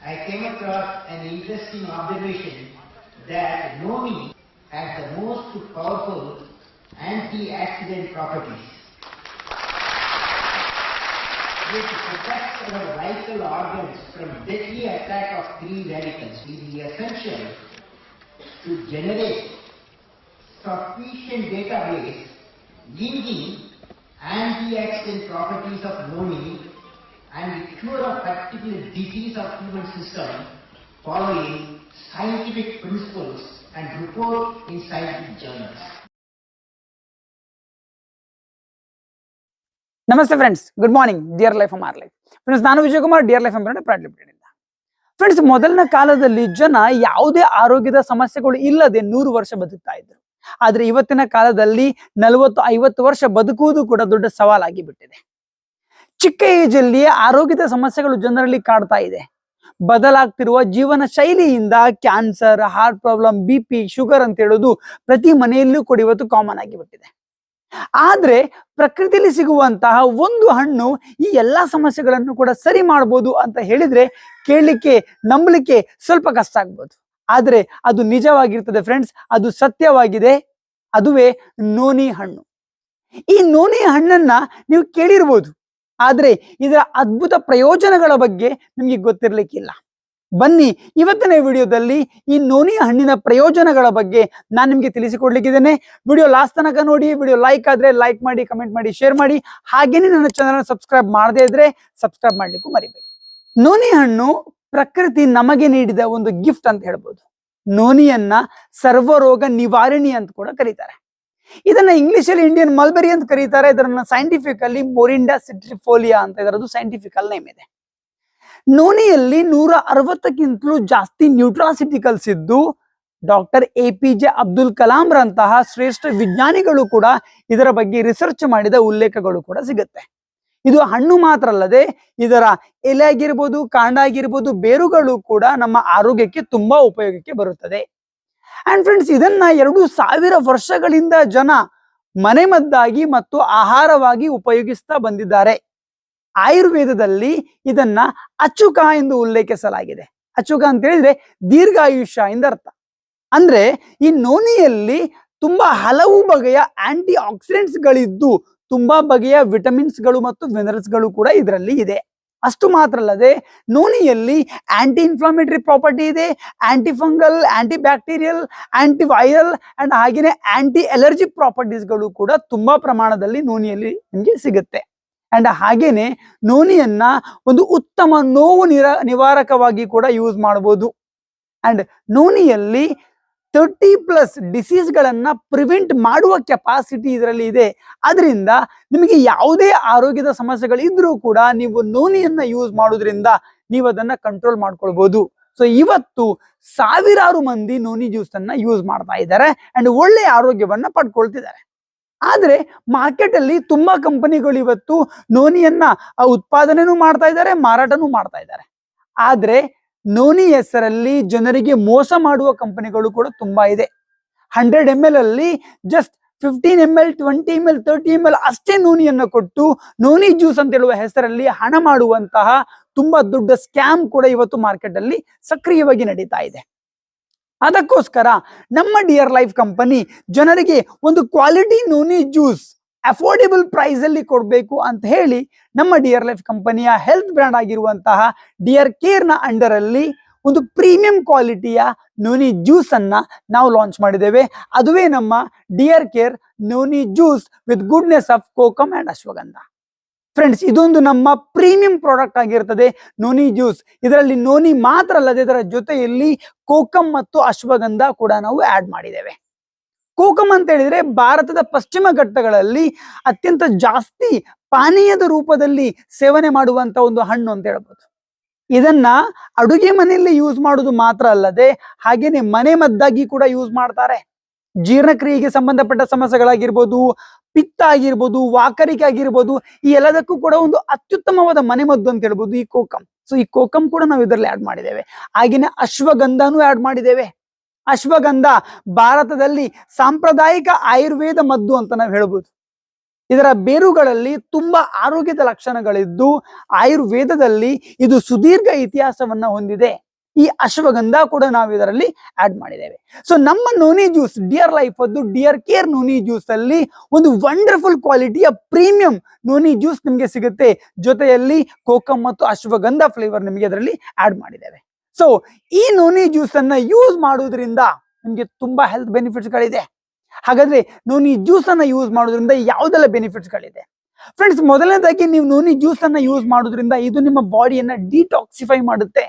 I came across an interesting observation that Nomi has the most powerful anti-accident properties. It protects our vital organs from deadly attack of free radicals. It is essential to generate sufficient database linking anti-accident properties of Nomi and the cure of particular disease of human system following scientific principles and report in scientific journals. Namaste friends, good morning, dear life from our life. Friends, ನಾನು Vijay Kumar dear life from pride limited ಇಂದ. Friends, ಮೊದಲನ ಕಾಲದಲ್ಲಿ ಜನ ಯಾವುದೇ ಆರೋಗ್ಯದ ಸಮಸ್ಯೆಗಳು ಇಲ್ಲದೆ 100 ವರ್ಷ ಬದುಕ್ತಾ ಇದ್ರು. ಆದ್ರೆ ಇವತ್ತಿನ ಕಾಲದಲ್ಲಿ 40-50 ವರ್ಷ ಬದುಕುವುದು ಕೂಡ ದೊಡ್ಡ ಸವಾಲಾಗಿ ಬಿಟ್ಟಿದೆ. ಚಿಕ್ಕ ಏಜ್ ಅಲ್ಲಿ ಆರೋಗ್ಯದ ಸಮಸ್ಯೆಗಳು ಜನರಲ್ಲಿ ಕಾಡ್ತಾ ಇದೆ. ಬದಲಾಗ್ತಿರುವ ಜೀವನ ಶೈಲಿಯಿಂದ cancer, heart problem, BP, sugar ಅಂತ ಹೇಳೋದು ಪ್ರತಿ ಮನೆಯಲ್ಲೂ ಕೂಡ ಇವತ್ತು ಕಾಮನ್ ಆಗಿ ಬಿಟ್ಟಿದೆ. ಆದ್ರೆ ಪ್ರಕೃತಿಯಲ್ಲಿ ಸಿಗುವಂತಹ ಒಂದು ಹಣ್ಣು ಈ ಎಲ್ಲಾ ಸಮಸ್ಯೆಗಳನ್ನು ಕೂಡ ಸರಿ ಮಾಡಬಹುದು ಅಂತ ಹೇಳಿದ್ರೆ ಕೇಳಲಿಕ್ಕೆ, ನಂಬಲಿಕ್ಕೆ ಸ್ವಲ್ಪ ಕಷ್ಟ ಆಗ್ಬೋದು. ಆದ್ರೆ ಅದು ನಿಜವಾಗಿರ್ತದೆ ಫ್ರೆಂಡ್ಸ್, ಅದು ಸತ್ಯವಾಗಿದೆ. ಅದುವೇ ನೋನಿ ಹಣ್ಣು. ಈ ನೋನಿ ಹಣ್ಣನ್ನ ನೀವು ಕೇಳಿರ್ಬೋದು, ಆದ್ರೆ ಇದರ ಅದ್ಭುತ ಪ್ರಯೋಜನಗಳ ಬಗ್ಗೆ ನಿಮ್ಗೆ ಗೊತ್ತಿರ್ಲಿಕ್ಕಿಲ್ಲ. ಬನ್ನಿ, ಇವತ್ತಿನ ವಿಡಿಯೋದಲ್ಲಿ ಈ ನೋನಿ ಹಣ್ಣಿನ ಪ್ರಯೋಜನಗಳ ಬಗ್ಗೆ ನಾನು ನಿಮ್ಗೆ ತಿಳಿಸಿಕೊಡ್ಲಿಕ್ಕಿದ್ದೇನೆ. ವಿಡಿಯೋ ಲಾಸ್ಟ್ ತನಕ ನೋಡಿ. ವಿಡಿಯೋ ಲೈಕ್ ಆದ್ರೆ ಲೈಕ್ ಮಾಡಿ, ಕಮೆಂಟ್ ಮಾಡಿ, ಶೇರ್ ಮಾಡಿ. ಹಾಗೇನೆ ನನ್ನ ಚಾನಲ್ ಸಬ್ಸ್ಕ್ರೈಬ್ ಮಾಡದೇ ಇದ್ರೆ ಸಬ್ಸ್ಕ್ರೈಬ್ ಮಾಡ್ಲಿಕ್ಕೂ ಮರಿಬೇಡಿ. ನೋನಿ ಹಣ್ಣು ಪ್ರಕೃತಿ ನಮಗೆ ನೀಡಿದ ಒಂದು ಗಿಫ್ಟ್ ಅಂತ ಹೇಳ್ಬೋದು. ನೋನಿಯನ್ನ ಸರ್ವರೋಗ ನಿವಾರಣಿ ಅಂತ ಕೂಡ ಕರೀತಾರೆ. ಇದನ್ನ ಇಂಗ್ಲಿಷ್ ಅಲ್ಲಿ ಇಂಡಿಯನ್ ಮಲ್ಬೆರಿ ಅಂತ ಕರೀತಾರೆ. ಇದನ್ನ ಸೈಂಟಿಫಿಕ್ ಅಲ್ಲಿ ಮೊರಿಂಡಾ ಸಿಟ್ರಿಫೋಲಿಯಾ ಅಂತ ಇದರದ್ದು ಸೈಂಟಿಫಿಕಲ್ ನೇಮ್ ಇದೆ. ನೋನಿಯಲ್ಲಿ 160ಕ್ಕಿಂತಲೂ ಜಾಸ್ತಿ ನ್ಯೂಟ್ರಾಸಿಟಿಕಲ್ಸ್ ಇದ್ದು ಡಾಕ್ಟರ್ APJ ಅಬ್ದುಲ್ ಕಲಾಂ ರಂತಹ ಶ್ರೇಷ್ಠ ವಿಜ್ಞಾನಿಗಳು ಕೂಡ ಇದರ ಬಗ್ಗೆ ರಿಸರ್ಚ್ ಮಾಡಿದ ಉಲ್ಲೇಖಗಳು ಕೂಡ ಸಿಗುತ್ತೆ. ಇದು ಹಣ್ಣು ಮಾತ್ರ ಅಲ್ಲದೆ ಇದರ ಎಲೆ ಆಗಿರ್ಬೋದು, ಕಾಂಡ ಆಗಿರ್ಬೋದು, ಬೇರುಗಳು ಕೂಡ ನಮ್ಮ ಆರೋಗ್ಯಕ್ಕೆ ತುಂಬಾ ಉಪಯೋಗಕ್ಕೆ ಬರುತ್ತದೆ. ಅಂಡ್ ಫ್ರೆಂಡ್ಸ್, ಇದನ್ನ 2000 ವರ್ಷಗಳಿಂದ ಜನ ಮನೆಮದ್ದಾಗಿ ಮತ್ತು ಆಹಾರವಾಗಿ ಉಪಯೋಗಿಸ್ತಾ ಬಂದಿದ್ದಾರೆ. ಆಯುರ್ವೇದದಲ್ಲಿ ಇದನ್ನ ಅಚುಕ ಎಂದು ಉಲ್ಲೇಖಿಸಲಾಗಿದೆ. ಅಚುಕ ಅಂತ ಹೇಳಿದ್ರೆ ದೀರ್ಘಾಯುಷ್ಯ ಎಂದರ್ಥ. ಅಂದ್ರೆ ಈ ನೋನಿಯಲ್ಲಿ ತುಂಬಾ ಹಲವು ಬಗೆಯ ಆಂಟಿ ಆಕ್ಸಿಡೆಂಟ್ಸ್ ಗಳಿದ್ದು ತುಂಬಾ ಬಗೆಯ ವಿಟಮಿನ್ಸ್ ಗಳು ಮತ್ತು ಮಿನರಲ್ಸ್ ಗಳು ಕೂಡ ಇದರಲ್ಲಿ ಇದೆ. ಅಷ್ಟು ಮಾತ್ರ ಅಲ್ಲದೆ ನೋನಿಯಲ್ಲಿ ಆಂಟಿ ಇನ್ಫ್ಲಾಮೇಟರಿ ಪ್ರಾಪರ್ಟಿ ಇದೆ, aunty fungal, anti bacterial, anti viral and ಹಾಗೇನೆ ಆಂಟಿ ಅಲರ್ಜಿ ಪ್ರಾಪರ್ಟೀಸ್ ಗಳು ಕೂಡ ತುಂಬಾ ಪ್ರಮಾಣದಲ್ಲಿ ನೋನಿಯಲ್ಲಿ ನಿಮಗೆ ಸಿಗುತ್ತೆ. ಅಂಡ್ ಹಾಗೇನೆ ನೋನಿಯನ್ನ ಒಂದು ಉತ್ತಮ ನೋವು ನಿವಾರಕವಾಗಿ ಕೂಡ ಯೂಸ್ ಮಾಡಬಹುದು. ಅಂಡ್ ನೋನಿಯಲ್ಲಿ 30+ ಡಿಸೀಸ್ ಗಳನ್ನ ಪ್ರಿವೆಂಟ್ ಮಾಡುವ ಕೆಪಾಸಿಟಿ ಇದರಲ್ಲಿ ಇದೆ. ಅದರಿಂದ ನಿಮಗೆ ಯಾವುದೇ ಆರೋಗ್ಯದ ಸಮಸ್ಯೆಗಳು ಇದ್ರೂ ಕೂಡ ನೀವು ನೋನಿಯನ್ನ ಯೂಸ್ ಮಾಡೋದ್ರಿಂದ ನೀವು ಅದನ್ನ ಕಂಟ್ರೋಲ್ ಮಾಡ್ಕೊಳ್ಬಹುದು. ಸೊ ಇವತ್ತು ಸಾವಿರಾರು ಮಂದಿ ನೋನಿ ಜ್ಯೂಸ್ ಅನ್ನ ಯೂಸ್ ಮಾಡ್ತಾ ಇದ್ದಾರೆ ಅಂಡ್ ಒಳ್ಳೆ ಆರೋಗ್ಯವನ್ನ ಪಡ್ಕೊಳ್ತಿದ್ದಾರೆ. ಆದ್ರೆ ಮಾರ್ಕೆಟ್ ಅಲ್ಲಿ ತುಂಬಾ ಕಂಪನಿಗಳು ಇವತ್ತು ನೋನಿಯನ್ನ ಉತ್ಪಾದನೆನೂ ಮಾಡ್ತಾ ಇದ್ದಾರೆ, ಮಾರಾಟನೂ ಮಾಡ್ತಾ ಇದ್ದಾರೆ. ಆದ್ರೆ ನೋನಿ ಹೆಸರಲ್ಲಿ ಜನರಿಗೆ ಮೋಸ ಮಾಡುವ ಕಂಪನಿಗಳು ಕೂಡ ತುಂಬಾ ಇದೆ. 100 ml ಅಲ್ಲಿ ಜಸ್ಟ್ 15 ml, 20 ml, 30 ml ಅಷ್ಟೇ ನೋನಿಯನ್ನ ಕೊಟ್ಟು ನೋನಿ ಜ್ಯೂಸ್ ಅಂತ ಹೇಳುವ ಹೆಸರಲ್ಲಿ ಹಣ ಮಾಡುವಂತಹ ತುಂಬಾ ದೊಡ್ಡ ಸ್ಕ್ಯಾಮ್ ಕೂಡ ಇವತ್ತು ಮಾರ್ಕೆಟ್ ಅಲ್ಲಿ ಸಕ್ರಿಯವಾಗಿ ನಡೀತಾ ಇದೆ. ಅದಕ್ಕೋಸ್ಕರ ನಮ್ಮ ಡಿಯರ್ ಲೈಫ್ ಕಂಪನಿ ಜನರಿಗೆ ಒಂದು quality noni juice affordable price ಅಲ್ಲಿ ಕೊಡಬೇಕು ಅಂತ ಹೇಳಿ ನಮ್ಮ ಡಿಯರ್ ಲೈಫ್ ಕಂಪನಿಯ ಹೆಲ್ತ್ ಬ್ರ್ಯಾಂಡ್ ಆಗಿರುವಂತಹ ಡಿಯರ್ ಕೇರ್ ನ ಅಂಡರ್ ಅಲ್ಲಿ ಒಂದು ಪ್ರೀಮಿಯಂ ಕ್ವಾಲಿಟಿಯ ನೋನಿ ಜ್ಯೂಸ್ ಅನ್ನ ನಾವು ಲಾಂಚ್ ಮಾಡಿದ್ದೇವೆ. ಅದುವೇ ನಮ್ಮ dear care noni juice with goodness of kokum and ashwagandha. Friends, ಇದೊಂದು ನಮ್ಮ ಪ್ರೀಮಿಯಂ ಪ್ರಾಡಕ್ಟ್ ಆಗಿರ್ತದೆ ನೋನಿ ಜ್ಯೂಸ್. ಇದರಲ್ಲಿ ನೋನಿ ಮಾತ್ರ ಅಲ್ಲದೆ ಇದರ ಜೊತೆಯಲ್ಲಿ ಕೋಕಮ್ ಮತ್ತು ಅಶ್ವಗಂಧ ಕೂಡ ನಾವು ಆಡ್ ಮಾಡಿದ್ದೇವೆ. ಕೋಕಮ್ ಅಂತ ಹೇಳಿದ್ರೆ ಭಾರತದ ಪಶ್ಚಿಮ ಘಟ್ಟಗಳಲ್ಲಿ ಅತ್ಯಂತ ಜಾಸ್ತಿ ಪಾನೀಯದ ರೂಪದಲ್ಲಿ ಸೇವನೆ ಮಾಡುವಂತ ಒಂದು ಹಣ್ಣು ಅಂತ ಹೇಳ್ಬೋದು. ಇದನ್ನ ಅಡುಗೆ ಮನೆಯಲ್ಲಿ ಯೂಸ್ ಮಾಡುವುದು ಮಾತ್ರ ಅಲ್ಲದೆ ಹಾಗೇನೆ ಮನೆ ಮದ್ದಾಗಿ ಕೂಡ ಯೂಸ್ ಮಾಡ್ತಾರೆ. ಜೀರ್ಣಕ್ರಿಯೆಗೆ ಸಂಬಂಧಪಟ್ಟ ಸಮಸ್ಯೆಗಳಾಗಿರ್ಬೋದು, ಪಿತ್ತ ಆಗಿರ್ಬೋದು, ವಾಕರಿಕೆ ಆಗಿರ್ಬೋದು, ಈ ಎಲ್ಲದಕ್ಕೂ ಕೂಡ ಒಂದು ಅತ್ಯುತ್ತಮವಾದ ಮನೆಮದ್ದು ಅಂತ ಹೇಳ್ಬೋದು ಈ ಕೋಕಮ್. ಸೊ ಈ ಕೋಕಮ್ ಕೂಡ ನಾವು ಇದರಲ್ಲಿ ಆಡ್ ಮಾಡಿದ್ದೇವೆ. ಹಾಗೇನೆ ಅಶ್ವಗಂಧನೂ ಆಡ್ ಮಾಡಿದ್ದೇವೆ. ಅಶ್ವಗಂಧ ಭಾರತದಲ್ಲಿ ಸಾಂಪ್ರದಾಯಿಕ ಆಯುರ್ವೇದ ಮದ್ದು ಅಂತ ನಾವು ಹೇಳ್ಬೋದು. ಇದರ ಬೇರುಗಳಲ್ಲಿ ತುಂಬಾ ಆರೋಗ್ಯದ ಲಕ್ಷಣಗಳಿದ್ದು ಆಯುರ್ವೇದದಲ್ಲಿ ಇದು ಸುದೀರ್ಘ ಇತಿಹಾಸವನ್ನ ಹೊಂದಿದೆ. ಈ ಅಶ್ವಗಂಧ ಕೂಡ ನಾವು ಇದರಲ್ಲಿ ಆಡ್ ಮಾಡಿದ್ದೇವೆ. ಸೊ ನಮ್ಮ ನೋನಿ ಜ್ಯೂಸ್ ಡಿಯರ್ ಲೈಫ್ ಅದು ಡಿಯರ್ ಕೇರ್ ನೋನಿ ಜ್ಯೂಸ್ ಅಲ್ಲಿ ಒಂದು ವಂಡರ್ಫುಲ್ ಕ್ವಾಲಿಟಿಯ ಪ್ರೀಮಿಯಂ ನೋನಿ ಜ್ಯೂಸ್ ನಿಮಗೆ ಸಿಗುತ್ತೆ. ಜೊತೆಯಲ್ಲಿ ಕೋಕಮ್ ಮತ್ತು ಅಶ್ವಗಂಧ ಫ್ಲೇವರ್ ನಿಮಗೆ ಅದರಲ್ಲಿ ಆಡ್ ಮಾಡಿದ್ದೇವೆ. ಸೊ ಈ ನೋನಿ ಜ್ಯೂಸ್ ಅನ್ನ ಯೂಸ್ ಮಾಡುವುದರಿಂದ ನಿಮಗೆ ತುಂಬಾ ಹೆಲ್ತ್ ಬೆನಿಫಿಟ್ಸ್ ಗಳಿದೆ. ಹಾಗಾದ್ರೆ ನೋನಿ ಜ್ಯೂಸ್ ಅನ್ನ ಯೂಸ್ ಮಾಡೋದ್ರಿಂದ ಯಾವುದೆಲ್ಲ ಬೆನಿಫಿಟ್ಸ್ ಗಳಿದೆ? ಫ್ರೆಂಡ್ಸ್, ಮೊದಲನೇದಾಗಿ ನೀವು ನೋನಿ ಜ್ಯೂಸ್ ಅನ್ನ ಯೂಸ್ ಮಾಡೋದ್ರಿಂದ ಇದು ನಿಮ್ಮ ಬಾಡಿಯನ್ನ ಡಿಟಾಕ್ಸಿಫೈ ಮಾಡುತ್ತೆ.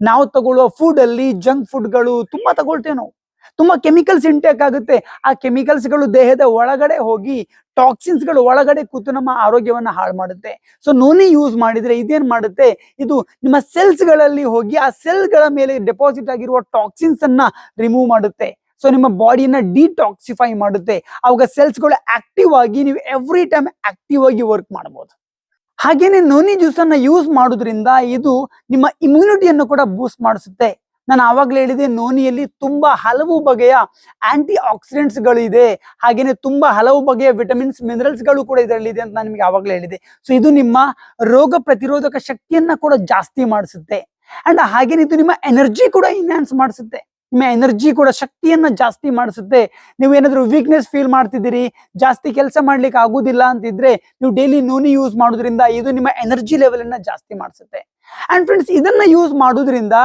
ನಾವು ತಗೊಳ್ಳುವ ಫುಡ್ ಅಲ್ಲಿ ಜಂಕ್ ಫುಡ್ಗಳು ತುಂಬಾ ತಗೊಳ್ತೇವೆ, ನಾವು ತುಂಬಾ ಕೆಮಿಕಲ್ಸ್ ಇಂಟೇಕ್ ಆಗುತ್ತೆ. ಆ ಕೆಮಿಕಲ್ಸ್ ಗಳು ದೇಹದ ಒಳಗಡೆ ಹೋಗಿ ಟಾಕ್ಸಿನ್ಸ್ ಗಳು ಒಳಗಡೆ ಕೂತು ನಮ್ಮ ಆರೋಗ್ಯವನ್ನ ಹಾಳು ಮಾಡುತ್ತೆ. ಸೊ ನೋನಿ ಯೂಸ್ ಮಾಡಿದ್ರೆ ಇದೇನ್ ಮಾಡುತ್ತೆ, ಇದು ನಿಮ್ಮ ಸೆಲ್ಸ್ ಗಳಲ್ಲಿ ಹೋಗಿ ಆ ಸೆಲ್ ಗಳ ಮೇಲೆ ಡೆಪಾಸಿಟ್ ಆಗಿರುವ ಟಾಕ್ಸಿನ್ಸ್ ಅನ್ನ ರಿಮೂವ್ ಮಾಡುತ್ತೆ. ಸೊ ನಿಮ್ಮ ಬಾಡಿಯನ್ನ ಡಿಟಾಕ್ಸಿಫೈ ಮಾಡುತ್ತೆ. ಅವಾಗ ಸೆಲ್ಸ್ ಗಳು ಆಕ್ಟಿವ್ ಆಗಿ ನೀವು ಎವ್ರಿ ಟೈಮ್ ಆಕ್ಟಿವ್ ಆಗಿ ವರ್ಕ್ ಮಾಡಬಹುದು. ಹಾಗೇನೆ ನೋನಿ ಜ್ಯೂಸ್ ಅನ್ನ ಯೂಸ್ ಮಾಡೋದ್ರಿಂದ ಇದು ನಿಮ್ಮ ಇಮ್ಯುನಿಟಿಯನ್ನು ಕೂಡ ಬೂಸ್ಟ್ ಮಾಡಿಸುತ್ತೆ. ನಾನು ಆವಾಗಲೇ ಹೇಳಿದೆ, ನೋನಿಯಲ್ಲಿ ತುಂಬಾ ಹಲವು ಬಗೆಯ ಆಂಟಿ ಆಕ್ಸಿಡೆಂಟ್ಸ್ ಗಳು ಇದೆ. ಹಾಗೇನೆ ತುಂಬಾ ಹಲವು ಬಗೆಯ ವಿಟಮಿನ್ಸ್ ಮಿನರಲ್ಸ್ ಗಳು ಕೂಡ ಇದರಲ್ಲಿ ಇದೆ ಅಂತ ನಾನು ನಿಮಗೆ ಆವಾಗಲೇ ಹೇಳಿದೆ. ಸೊ ಇದು ನಿಮ್ಮ ರೋಗ ಪ್ರತಿರೋಧಕ ಶಕ್ತಿಯನ್ನ ಕೂಡ ಜಾಸ್ತಿ ಮಾಡಿಸುತ್ತೆ. ಅಂಡ್ ಹಾಗೇನೆ ಇದು ನಿಮ್ಮ ಎನರ್ಜಿ ಕೂಡ ಇನ್ಹ್ಯಾನ್ಸ್ ಮಾಡಿಸುತ್ತೆ. ನಿಮ್ಮ ಎನರ್ಜಿ ಕೂಡ ಶಕ್ತಿಯನ್ನ ಜಾಸ್ತಿ ಮಾಡಿಸುತ್ತೆ. ನೀವು ಏನಾದ್ರು ವೀಕ್ನೆಸ್ ಫೀಲ್ ಮಾಡ್ತಿದ್ದೀರಿ, ಜಾಸ್ತಿ ಕೆಲಸ ಮಾಡ್ಲಿಕ್ಕೆ ಆಗುದಿಲ್ಲ ಅಂತಿದ್ರೆ ನೀವು ಡೈಲಿ ನೋನಿ ಯೂಸ್ ಮಾಡೋದ್ರಿಂದ ಇದು ನಿಮ್ಮ ಎನರ್ಜಿ ಲೆವೆಲ್ ಅನ್ನ ಜಾಸ್ತಿ ಮಾಡಿಸುತ್ತೆ. ಅಂಡ್ ಫ್ರೆಂಡ್ಸ್, ಇದನ್ನ ಯೂಸ್ ಮಾಡೋದ್ರಿಂದ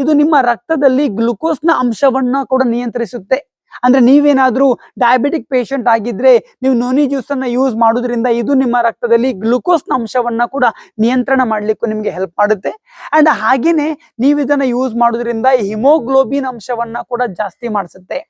ಇದು ನಿಮ್ಮ ರಕ್ತದಲ್ಲಿ ಗ್ಲುಕೋಸ್ ನ ಅಂಶವನ್ನ ಕೂಡ ನಿಯಂತ್ರಿಸುತ್ತೆ. ಅಂದ್ರೆ ನೀವೇನಾದ್ರೂ ಡಯಾಬಿಟಿಕ್ ಪೇಷಂಟ್ ಆಗಿದ್ರೆ ನೀವು ನೋನಿ ಜ್ಯೂಸ್ ಅನ್ನ ಯೂಸ್ ಮಾಡೋದ್ರಿಂದ ಇದು ನಿಮ್ಮ ರಕ್ತದಲ್ಲಿ ಗ್ಲುಕೋಸ್ ನ ಅಂಶವನ್ನ ಕೂಡ ನಿಯಂತ್ರಣ ಮಾಡ್ಲಿಕ್ಕೂ ನಿಮ್ಗೆ ಹೆಲ್ಪ್ ಮಾಡುತ್ತೆ. ಅಂಡ್ ಹಾಗೇನೆ ನೀವು ಇದನ್ನ ಯೂಸ್ ಮಾಡೋದ್ರಿಂದ ಹಿಮೋಗ್ಲೋಬಿನ್ ಅಂಶವನ್ನ ಕೂಡ ಜಾಸ್ತಿ ಮಾಡಿಸುತ್ತೆ.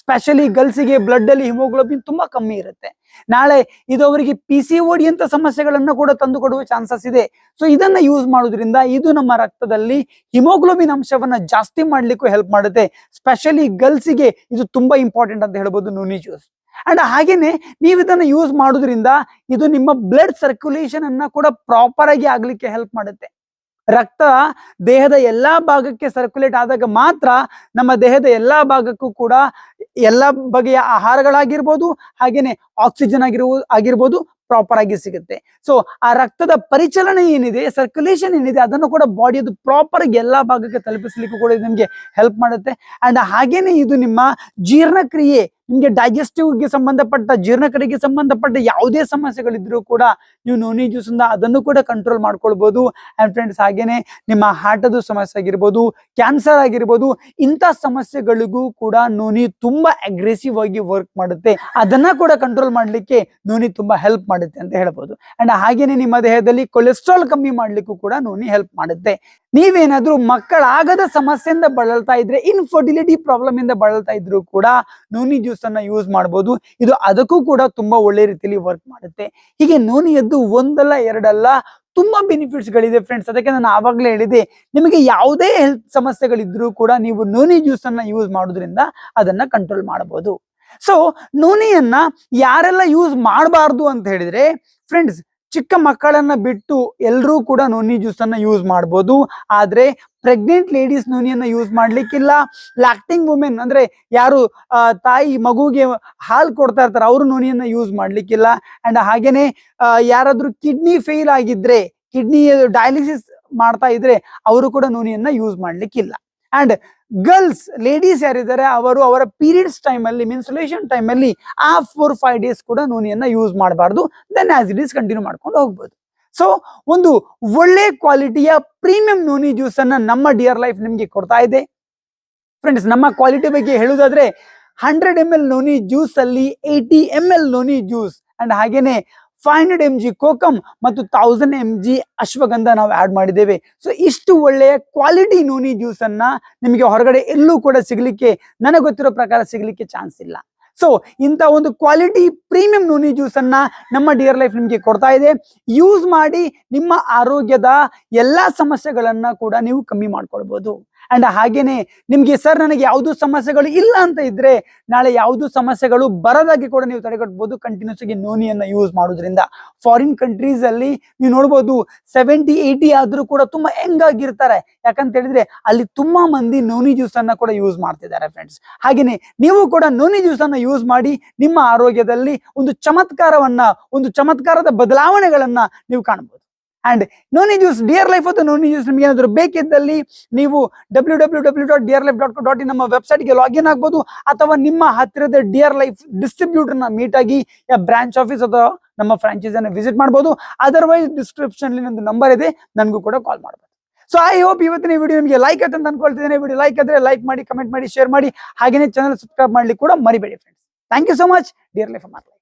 ಸ್ಪೆಷಲಿ ಗರ್ಲ್ಸಿಗೆ ಬ್ಲಡ್ ಅಲ್ಲಿ ಹಿಮೋಗ್ಲೋಬಿನ್ ತುಂಬಾ ಕಮ್ಮಿ ಇರುತ್ತೆ. ನಾಳೆ ಇದು ಅವರಿಗೆ PCOD ಅಂತ ಸಮಸ್ಯೆಗಳನ್ನ ಕೂಡ ತಂದು ಕೊಡುವ ಚಾನ್ಸಸ್ ಇದೆ. ಸೊ ಇದನ್ನ ಯೂಸ್ ಮಾಡೋದ್ರಿಂದ ಇದು ನಮ್ಮ ರಕ್ತದಲ್ಲಿ ಹಿಮೋಗ್ಲೋಬಿನ್ ಅಂಶವನ್ನ ಜಾಸ್ತಿ ಮಾಡ್ಲಿಕ್ಕೂ ಹೆಲ್ಪ್ ಮಾಡುತ್ತೆ. ಸ್ಪೆಷಲಿ ಗರ್ಲ್ಸಿಗೆ ಇದು ತುಂಬಾ ಇಂಪಾರ್ಟೆಂಟ್ ಅಂತ ಹೇಳ್ಬೋದು ನೋನಿ ಜ್ಯೂಸ್. ಅಂಡ್ ಹಾಗೇನೆ ನೀವು ಇದನ್ನ ಯೂಸ್ ಮಾಡೋದ್ರಿಂದ ಇದು ನಿಮ್ಮ ಬ್ಲಡ್ ಸರ್ಕ್ಯುಲೇಷನ್ ಅನ್ನ ಕೂಡ ಪ್ರಾಪರ್ ಆಗಿ ಆಗ್ಲಿಕ್ಕೆ ಹೆಲ್ಪ್ ಮಾಡುತ್ತೆ. ರಕ್ತ ದೇಹದ ಎಲ್ಲಾ ಭಾಗಕ್ಕೆ ಸರ್ಕ್ಯುಲೇಟ್ ಆದಾಗ ಮಾತ್ರ ನಮ್ಮ ದೇಹದ ಎಲ್ಲಾ ಭಾಗಕ್ಕೂ ಕೂಡ ಎಲ್ಲ ಬಗೆಯ ಆಹಾರಗಳಾಗಿರ್ಬೋದು ಹಾಗೇನೆ ಆಕ್ಸಿಜನ್ ಆಗಿರ್ಬೋದು ಪ್ರಾಪರ್ ಆಗಿ ಸಿಗುತ್ತೆ. ಸೊ ಆ ರಕ್ತದ ಪರಿಚಲನೆ ಏನಿದೆ, ಸರ್ಕ್ಯುಲೇಷನ್ ಏನಿದೆ, ಅದನ್ನು ಕೂಡ ಬಾಡಿಯದು ಪ್ರಾಪರ್ ಆಗಿ ಎಲ್ಲಾ ಭಾಗಕ್ಕೆ ತಲುಪಿಸ್ಲಿಕ್ಕೂ ಕೂಡ ಇದು ನಿಮ್ಗೆ ಹೆಲ್ಪ್ ಮಾಡುತ್ತೆ. ಅಂಡ್ ಹಾಗೇನೆ ಇದು ನಿಮ್ಮ ಜೀರ್ಣಕ್ರಿಯೆ, ನಿಮ್ಗೆ ಡೈಜೆಸ್ಟಿವ್ಗೆ ಸಂಬಂಧಪಟ್ಟ ಜೀರ್ಣಕ್ರಿಯೆಗೆ ಸಂಬಂಧಪಟ್ಟ ಯಾವುದೇ ಸಮಸ್ಯೆಗಳಿದ್ರು ಕೂಡ ನೀವು ನೋನಿ ಜ್ಯೂಸ್ ಇಂದ ಅದನ್ನು ಕೂಡ ಕಂಟ್ರೋಲ್ ಮಾಡ್ಕೊಳ್ಬಹುದು. ಅಂಡ್ ಫ್ರೆಂಡ್ಸ್, ಹಾಗೇನೆ ನಿಮ್ಮ ಹಾರ್ಟದ ಸಮಸ್ಯೆ ಆಗಿರ್ಬೋದು, ಕ್ಯಾನ್ಸರ್ ಆಗಿರ್ಬೋದು, ಇಂಥ ಸಮಸ್ಯೆಗಳಿಗೂ ಕೂಡ ನೋನಿ ತುಂಬಾ ಅಗ್ರೆಸಿವ್ ಆಗಿ ವರ್ಕ್ ಮಾಡುತ್ತೆ. ಅದನ್ನ ಕೂಡ ಕಂಟ್ರೋಲ್ ಮಾಡ್ಲಿಕ್ಕೆ ನೋನಿ ತುಂಬಾ ಹೆಲ್ಪ್ ಮಾಡುತ್ತೆ ಅಂತ ಹೇಳ್ಬೋದು. ಅಂಡ್ ಹಾಗೇನೆ ನಿಮ್ಮ ದೇಹದಲ್ಲಿ ಕೊಲೆಸ್ಟ್ರಾಲ್ ಕಮ್ಮಿ ಮಾಡ್ಲಿಕ್ಕೂ ಕೂಡ ನೋನಿ ಹೆಲ್ಪ್ ಮಾಡುತ್ತೆ. ನೀವೇನಾದ್ರೂ ಮಕ್ಕಳಾಗದ ಸಮಸ್ಯೆಯಿಂದ ಬಳಲ್ತಾ ಇದ್ರೆ, ಇನ್ಫರ್ಟಿಲಿಟಿ ಪ್ರಾಬ್ಲಮ್ ಇಂದ ಬಳಲ್ತಾ ಇದ್ರು ಕೂಡ ನೋನಿ ಜ್ಯೂಸ್ ಅನ್ನ ಯೂಸ್ ಮಾಡಬಹುದು. ಇದು ಅದಕ್ಕೂ ಕೂಡ ತುಂಬಾ ಒಳ್ಳೆ ರೀತಿಯಲ್ಲಿ ವರ್ಕ್ ಮಾಡುತ್ತೆ. ಹೀಗೆ ನೋನಿಯದ್ದು ಒಂದಲ್ಲ ಎರಡಲ್ಲ ತುಂಬಾ ಬೆನಿಫಿಟ್ಸ್ ಗಳಿದೆ ಫ್ರೆಂಡ್ಸ್. ಅದಕ್ಕೆ ನಾನು ಆವಾಗಲೇ ಹೇಳಿದೆ, ನಿಮಗೆ ಯಾವುದೇ ಹೆಲ್ತ್ ಸಮಸ್ಯೆಗಳಿದ್ರು ಕೂಡ ನೀವು ನೋನಿ ಜ್ಯೂಸ್ ಅನ್ನ ಯೂಸ್ ಮಾಡೋದ್ರಿಂದ ಅದನ್ನ ಕಂಟ್ರೋಲ್ ಮಾಡಬಹುದು. ಸೊ ನೋನಿಯನ್ನ ಯಾರೆಲ್ಲ ಯೂಸ್ ಮಾಡಬಾರ್ದು ಅಂತ ಹೇಳಿದ್ರೆ ಫ್ರೆಂಡ್ಸ್, ಚಿಕ್ಕ ಮಕ್ಕಳನ್ನ ಬಿಟ್ಟು ಎಲ್ಲರೂ ಕೂಡ ನೋನಿ ಜ್ಯೂಸ್ ಅನ್ನ ಯೂಸ್ ಮಾಡಬಹುದು. ಆದ್ರೆ ಪ್ರೆಗ್ನೆಂಟ್ ಲೇಡೀಸ್ ನೋನಿಯನ್ನ ಯೂಸ್ ಮಾಡ್ಲಿಕ್ಕಿಲ್ಲ. ಲ್ಯಾಕ್ಟಿಂಗ್ ವುಮೆನ್ ಅಂದ್ರೆ ಯಾರು ತಾಯಿ ಮಗುಗೆ ಹಾಲು ಕೊಡ್ತಾ ಇರ್ತಾರೆ ಅವರು ನೋನಿಯನ್ನ ಯೂಸ್ ಮಾಡ್ಲಿಕ್ಕಿಲ್ಲ. ಅಂಡ್ ಹಾಗೇನೆ ಯಾರಾದ್ರೂ ಕಿಡ್ನಿ ಫೇಲ್ ಆಗಿದ್ರೆ, ಕಿಡ್ನಿ ಡಯಾಲಿಸಿಸ್ ಮಾಡ್ತಾ ಇದ್ರೆ ಅವರು ಕೂಡ ನೋನಿಯನ್ನ ಯೂಸ್ ಮಾಡ್ಲಿಕ್ಕಿಲ್ಲ. ಅಂಡ್ ಗರ್ಲ್ಸ್ ಲೇಡೀಸ್ ಯಾರಿದ್ದಾರೆ ಅವರು ಅವರ ಪೀರಿಯಡ್ಸ್ ಟೈಮ್ ಅಲ್ಲಿ, ಮೆನ್ಸುರೇಷನ್ ಟೈಮ್ ಅಲ್ಲಿ ಆ 4-5 ಡೇಸ್ ಕೂಡ ನೋನಿಯನ್ನ ಯೂಸ್ ಮಾಡಬಾರ್ದು. Then as it is continue ಮಾಡ್ಕೊಂಡು ಹೋಗ್ಬೋದು. ಸೊ ಒಂದು ಒಳ್ಳೆ ಕ್ವಾಲಿಟಿಯ ಪ್ರೀಮಿಯಂ ನೋನಿ ಜ್ಯೂಸ್ ಅನ್ನ ನಮ್ಮ ಡಿಯರ್ ಲೈಫ್ ನಿಮ್ಗೆ ಕೊಡ್ತಾ ಇದೆ ಫ್ರೆಂಡ್ಸ್. ನಮ್ಮ ಕ್ವಾಲಿಟಿ ಬಗ್ಗೆ ಹೇಳುವುದಾದ್ರೆ 100 ml ನೋನಿ ಜ್ಯೂಸ್ ಅಲ್ಲಿ 80 ml ನೋನಿ ಜ್ಯೂಸ್ ಅಂಡ್ ಹಾಗೇನೆ 500 mg ಕೋಕಮ್ ಮತ್ತು 1000 mg ಅಶ್ವಗಂಧ ನಾವು ಆಡ್ ಮಾಡಿದ್ದೇವೆ. ಸೊ ಇಷ್ಟು ಒಳ್ಳೆಯ ಕ್ವಾಲಿಟಿ ನೋನಿ ಜ್ಯೂಸ್ ಅನ್ನ ನಿಮಗೆ ಹೊರಗಡೆ ಎಲ್ಲೂ ಕೂಡ ಸಿಗ್ಲಿಕ್ಕೆ, ನನಗೆ ಗೊತ್ತಿರೋ ಪ್ರಕಾರ ಸಿಗ್ಲಿಕ್ಕೆ ಚಾನ್ಸ್ ಇಲ್ಲ. ಸೊ ಇಂಥ ಒಂದು ಕ್ವಾಲಿಟಿ ಪ್ರೀಮಿಯಂ ನೋನಿ ಜ್ಯೂಸ್ ಅನ್ನ ನಮ್ಮ ಡಿಯರ್ ಲೈಫ್ ನಿಮ್ಗೆ ಕೊಡ್ತಾ ಇದೆ. ಯೂಸ್ ಮಾಡಿ ನಿಮ್ಮ ಆರೋಗ್ಯದ ಎಲ್ಲಾ ಸಮಸ್ಯೆಗಳನ್ನ ಕೂಡ ನೀವು ಕಮ್ಮಿ ಮಾಡ್ಕೊಳ್ಬಹುದು. ಅಂಡ್ ಹಾಗೇನೆ ನಿಮ್ಗೆ ಸರ್ ನನಗೆ ಯಾವ್ದು ಸಮಸ್ಯೆಗಳು ಇಲ್ಲ ಅಂತ ಇದ್ರೆ ನಾಳೆ ಯಾವ್ದು ಸಮಸ್ಯೆಗಳು ಬರದಾಗಿ ಕೂಡ ನೀವು ತಡೆಗಟ್ಟಬಹುದು ಕಂಟಿನ್ಯೂಸ್ ಆಗಿ ನೋನಿಯನ್ನ ಯೂಸ್ ಮಾಡೋದ್ರಿಂದ. ಫಾರಿನ್ ಕಂಟ್ರೀಸ್ ಅಲ್ಲಿ ನೀವು ನೋಡ್ಬೋದು 70-80 ಆದ್ರೂ ಕೂಡ ತುಂಬಾ ಯಂಗ್ ಆಗಿರ್ತಾರೆ. ಯಾಕಂತ ಹೇಳಿದ್ರೆ ಅಲ್ಲಿ ತುಂಬಾ ಮಂದಿ ನೋನಿ ಜ್ಯೂಸ್ ಅನ್ನ ಕೂಡ ಯೂಸ್ ಮಾಡ್ತಿದ್ದಾರೆ ಫ್ರೆಂಡ್ಸ್. ಹಾಗೇನೆ ನೀವು ಕೂಡ ನೋನಿ ಜ್ಯೂಸ್ ಅನ್ನ ಯೂಸ್ ಮಾಡಿ ನಿಮ್ಮ ಆರೋಗ್ಯದಲ್ಲಿ ಒಂದು ಚಮತ್ಕಾರದ ಬದಲಾವಣೆಗಳನ್ನ ನೀವು ಕಾಣಬಹುದು. And noni juice dear life ಅಥವಾ ನೋನಿ ಜ್ಯೂಸ್ ನಿಮ್ಗೆ ಏನಾದ್ರು ಬೇಕಿದ್ದಲ್ಲಿ ನೀವು www.dearlife.co.in ನಮ್ಮ ವೆಬ್ಸೈಟ್ಗೆ ಲಾಗಿನ್ ಆಗ್ಬೋದು, ಅಥವಾ ನಿಮ್ಮ ಹತ್ತಿರದ ಡಿಯರ್ ಲೈಫ್ ಡಿಸ್ಟ್ರಿಬ್ಯೂಟರ್ನ ಮೀಟ್ ಆಗಿ ಬ್ರಾಂಚ್ ಆಫೀಸ್ ಅಥವಾ ನಮ್ಮ ಫ್ರಾಂಚೈಸ್ ಅನ್ನು ವಿಸಿಟ್ ಮಾಡಬಹುದು. ಅದರ್ವೈಸ್ ಡಿಸ್ಕ್ರಿಪ್ಷನ್ ಒಂದು ನಂಬರ್ ಇದೆ, ನನಗೂ ಕೂಡ ಕಾಲ್ ಮಾಡಬಹುದು. ಸೊ ಐ ಹೋಪ್ ಇವತ್ತಿನ ವಿಡಿಯೋ ನಿಮಗೆ ಲೈಕ್ ಆಯ್ತು ಅಂತ ಅನ್ಕೊಳ್ತಿದ್ದೇನೆ. ವಿಡಿಯೋ ಲೈಕ್ ಆದ್ರೆ ಲೈಕ್ ಮಾಡಿ, ಕಮೆಂಟ್ ಮಾಡಿ, ಶೇರ್ ಮಾಡಿ, ಹಾಗೇನೆ ಚಾನಲ್ ಸಬ್ಸ್ಕ್ರೈಬ್ ಮಾಡ್ಲಿಕ್ಕೆ ಕೂಡ ಮರಿಬೇಡಿ friends. Thank you so much. Dear life ಮಾರ್ಲೈಫ್.